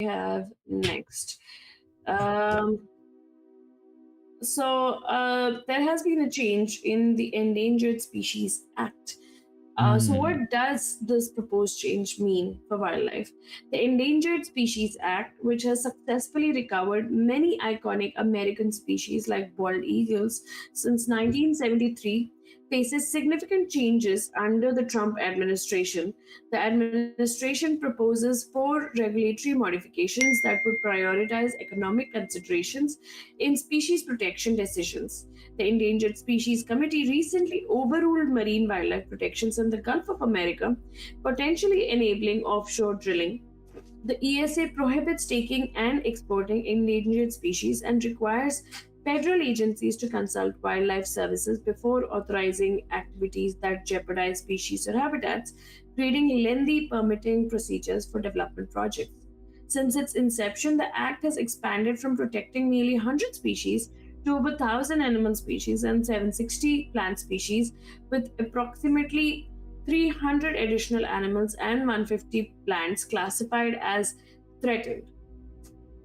have next. Um, there has been a change in the Endangered Species Act. Hmm. What does this proposed change mean for wildlife? The Endangered Species Act, which has successfully recovered many iconic American species like bald eagles since 1973, faces significant changes under the Trump administration. The administration proposes four regulatory modifications that would prioritize economic considerations in species protection decisions. The Endangered Species Committee recently overruled marine wildlife protections in the Gulf of America, potentially enabling offshore drilling. The ESA prohibits taking and exporting endangered species and requires federal agencies to consult wildlife services before authorizing activities that jeopardize species or habitats, creating lengthy permitting procedures for development projects. Since its inception, the Act has expanded from protecting nearly 100 species to over 1,000 animal species and 760 plant species, with approximately 300 additional animals and 150 plants classified as threatened.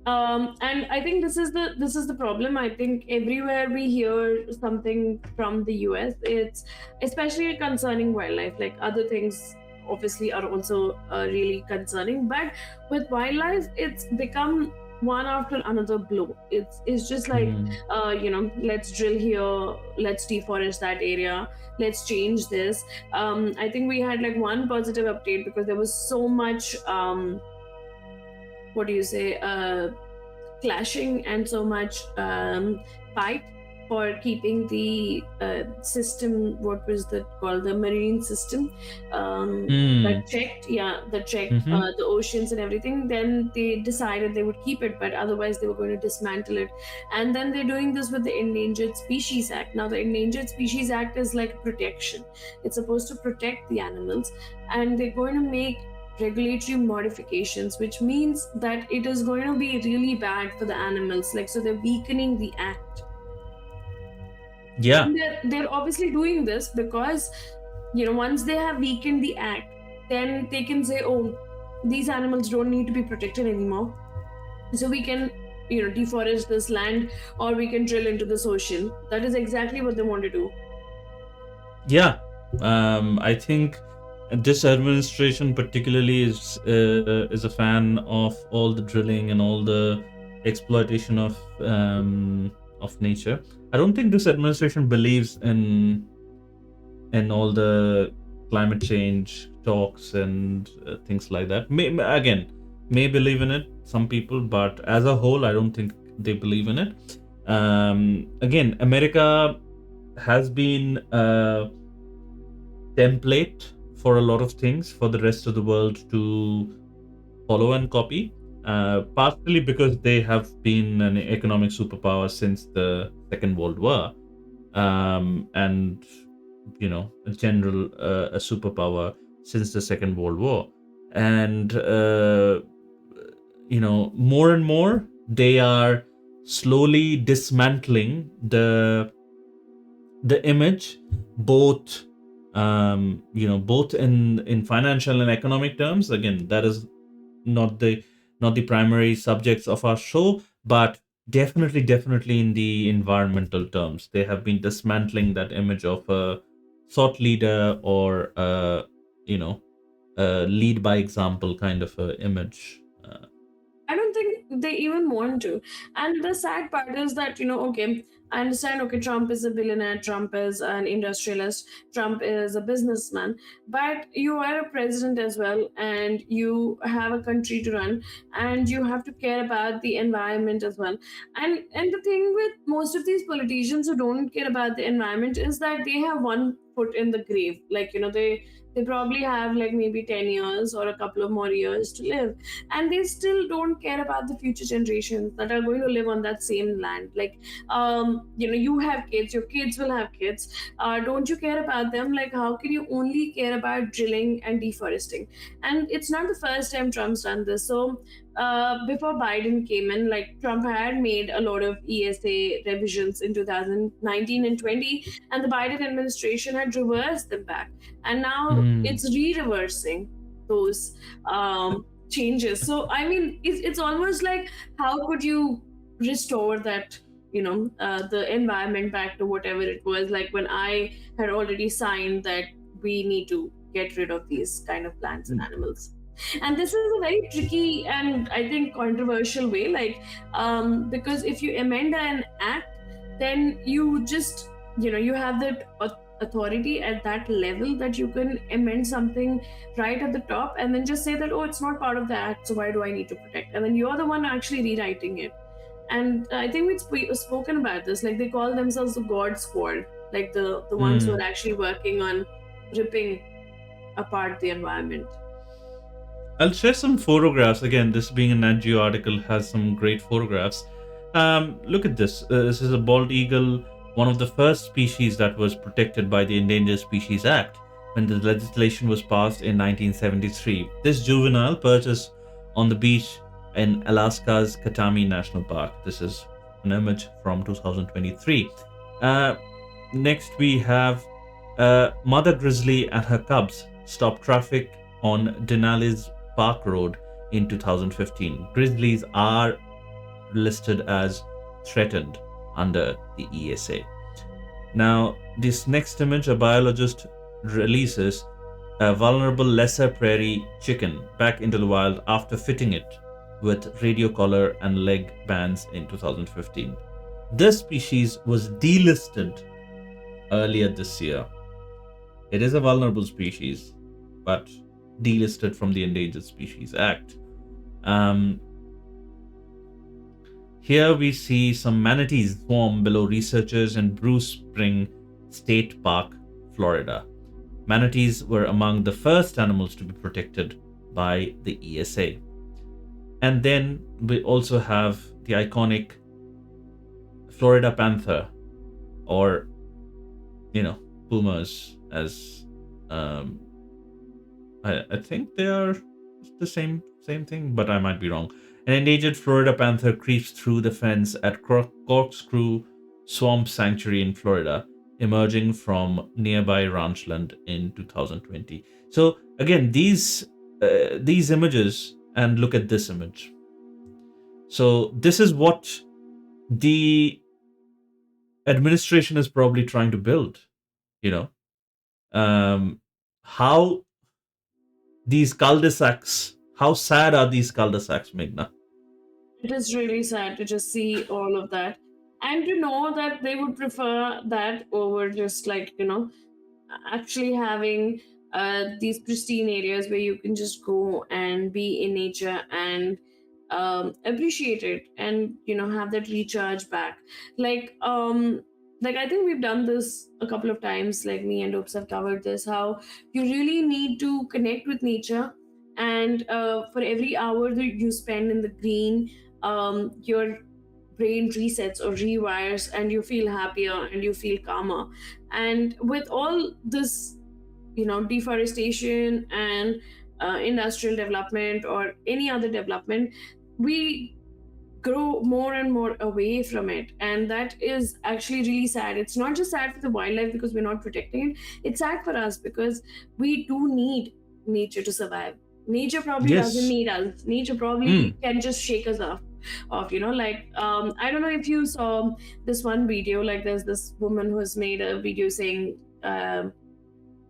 And I think this is the problem. I think everywhere we hear something from the US, it's especially concerning wildlife. Like other things, obviously, are also really concerning. But with wildlife, it's become one after another blow. It's just like, Hmm. let's drill here, let's deforest that area, let's change this. I think we had like one positive update because there was so much. What do you say? Clashing and so much fight for keeping the system, what was that called, the marine system, that Hmm. checked, yeah, that checked Hmm. the oceans and everything. Then they decided they would keep it, but otherwise they were going to dismantle it. And then they're doing this with the Endangered Species Act. Now the Endangered Species Act is like protection. It's supposed to protect the animals, and they're going to make regulatory modifications, which means that it is going to be really bad for the animals. Like, so they're weakening the act. Yeah. And they're obviously doing this because, once they have weakened the act, then they can say, oh, these animals don't need to be protected anymore. So we can, deforest this land, or we can drill into this ocean. That is exactly what they want to do. Yeah. I think this administration particularly is a fan of all the drilling and all the exploitation of nature. I don't think this administration believes in all the climate change talks and things like that. Again, may believe in it, some people, but as a whole, I don't think they believe in it. Again, America has been a template for a lot of things for the rest of the world to follow and copy. Partially because they have been an economic superpower since the Second World War, and a general a superpower since the Second World War, and more and more they are slowly dismantling the image, both both in financial and economic terms. Again, that is not the primary subjects of our show, but definitely in the environmental terms, they have been dismantling that image of a thought leader, or you know a lead by example kind of a image. I don't think they even want to. And the sad part is that, okay, I understand, okay, Trump is a billionaire, Trump is an industrialist, Trump is a businessman, but you are a president as well, and you have a country to run, and you have to care about the environment as well. And the thing with most of these politicians who don't care about the environment is that they have one foot in the grave. Like, they probably have like maybe 10 years or a couple of more years to live, and they still don't care about the future generations that are going to live on that same land. Like, you have kids, your kids will have kids. Don't you care about them? Like, how can you only care about drilling and deforesting? And it's not the first time Trump's done this. So before Biden came in, like, Trump had made a lot of ESA revisions in 2019 and 20, and the Biden administration had reversed them back, and now Hmm. it's re-reversing those. changes. So I mean, it's almost like, how could you restore that, the environment back to whatever it was like when I had already signed that we need to get rid of these kind of plants and animals. And this is a very tricky and I think controversial way, like, because if you amend an act, then you just, you have that authority at that level that you can amend something right at the top and then just say that, oh, it's not part of the act, so why do I need to protect? And then you're the one actually rewriting it. And I think we've spoken about this, like they call themselves the God Squad, like the ones who Hmm. are actually working on ripping apart the environment. I'll share some photographs. Again, this being a Nat Geo article has some great photographs. Look at this. This is a bald eagle, one of the first species that was protected by the Endangered Species Act when the legislation was passed in 1973. This juvenile perches on the beach in Alaska's Katami National Park. This is an image from 2023. Uh, Next, we have mother grizzly and her cubs stop traffic on Denali's Park Road in 2015. Grizzlies are listed as threatened under the ESA. Now, this next image, a biologist releases a vulnerable lesser prairie chicken back into the wild after fitting it with radio collar and leg bands in 2015. This species was delisted earlier this year. It is a vulnerable species, but delisted from the Endangered Species Act. Um, Here we see some manatees swarm below researchers in Bruce Spring State Park, Florida. Manatees were among the first animals to be protected by the ESA. And then we also have the iconic Florida panther, or, pumas, as um, I think they are the same thing, but I might be wrong. An endangered Florida panther creeps through the fence at Corkscrew Swamp Sanctuary in Florida, emerging from nearby ranchland in 2020. So again, these images, and look at this image. So this is what the administration is probably trying to build. You know, how these cul-de-sacs, how sad are these cul-de-sacs, Meghna? It is really sad to just see all of that and to know that they would prefer that over just like, actually having these pristine areas where you can just go and be in nature and appreciate it and have that recharge back. like um like I think we've done this a couple of times, like me and Oops have covered this, how you really need to connect with nature. And for every hour that you spend in the green, your brain resets or rewires and you feel happier and you feel calmer. And with all this, deforestation and industrial development or any other development, we grow more and more away from it, and that is actually really sad. It's not just sad for the wildlife because we're not protecting it, it's sad for us because we do need nature to survive. Nature probably doesn't Yes. need us. Nature Hmm. probably can just shake us off, like, I don't know if you saw this one video, like there's this woman who has made a video saying,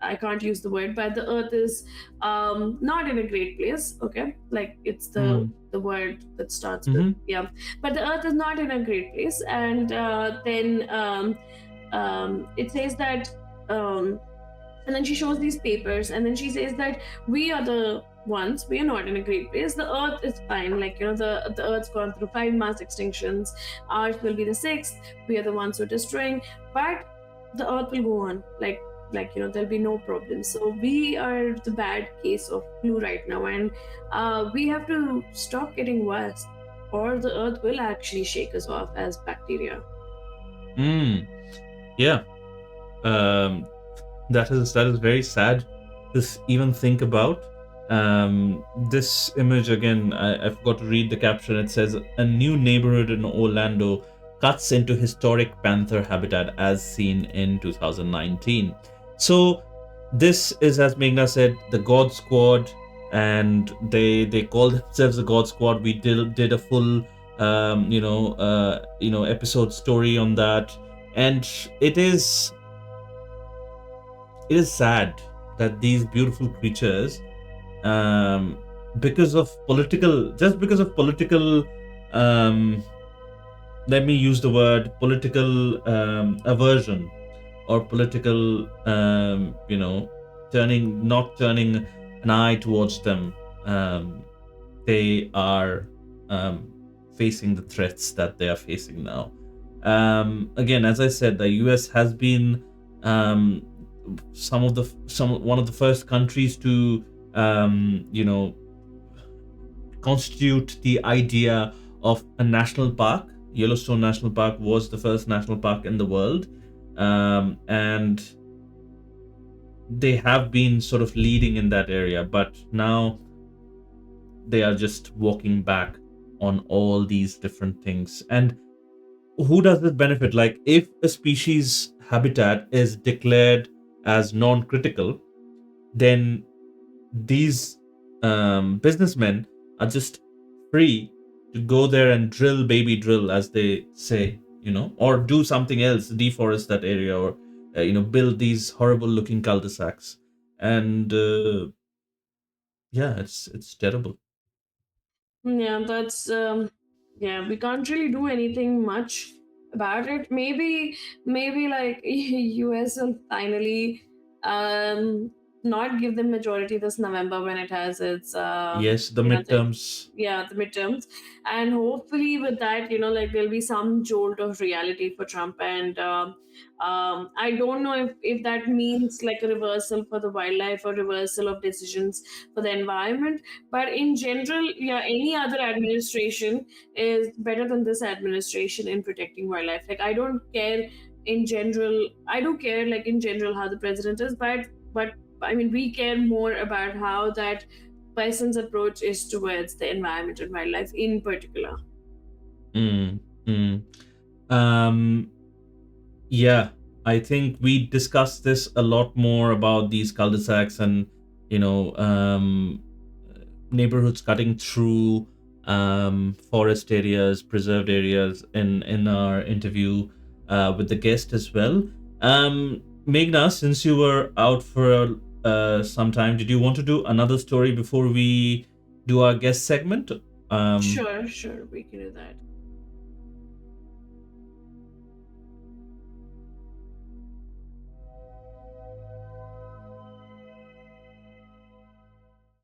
I can't use the word, but the earth is not in a great place. Okay, like it's the Hmm. the word that starts with, Mm-hmm. yeah. But the earth is not in a great place, and then it says that, um, and then she shows these papers, and then she says that we are the ones, we are not in a great place. The earth is fine, like the earth's gone through 5 mass extinctions. Ours will be the sixth. We are the ones who are destroying, but the earth will go on, like there'll be no problem. So we are the bad case of flu right now, and we have to stop getting worse, or the earth will actually shake us off as bacteria. Hmm. Yeah. Um, that is very sad to even think about. This image again, I forgot to read the caption. It says a new neighborhood in Orlando cuts into historic panther habitat as seen in 2019. So this is, as Meghna said, the God Squad. and they call themselves the God Squad. We did a full episode story on that, and it is it is sad that these beautiful creatures, um, because of political, um, let me use the word political aversion, or political, not turning an eye towards them. Um, they are um, facing the threats that they are facing now. Again, as I said, the US has been um, one of the first countries to constitute the idea of a national park. Yellowstone National Park was the first national park in the world, and they have been sort of leading in that area, but now they are just walking back on all these different things. And who does this benefit? Like, if a species habitat is declared as non-critical, then these businessmen are just free to go there and drill, baby drill, as they say, or do something else, deforest that area, or build these horrible looking cul-de-sacs. And yeah, it's terrible. Yeah, that's yeah, we can't really do anything much about it. Maybe like US will finally um not give them majority this November when it has its Yes, the the, midterms. yeah, the midterms. And hopefully with that, like there'll be some jolt of reality for Trump. And I don't know if that means like a reversal for the wildlife or reversal of decisions for the environment. But in general, yeah, any other administration is better than this administration in protecting wildlife. Like, I don't care in general. I do care, like, in general, how the president is, but I mean, we care more about how that person's approach is towards the environment and wildlife in particular. Mm, mm. Um, yeah, I think we discussed this a lot more about these cul-de-sacs and neighborhoods cutting through forest areas, preserved areas in our interview with the guest as well. Meghna, since you were out for some time, did you want to do another story before we do our guest segment? Um, Sure, we can do that.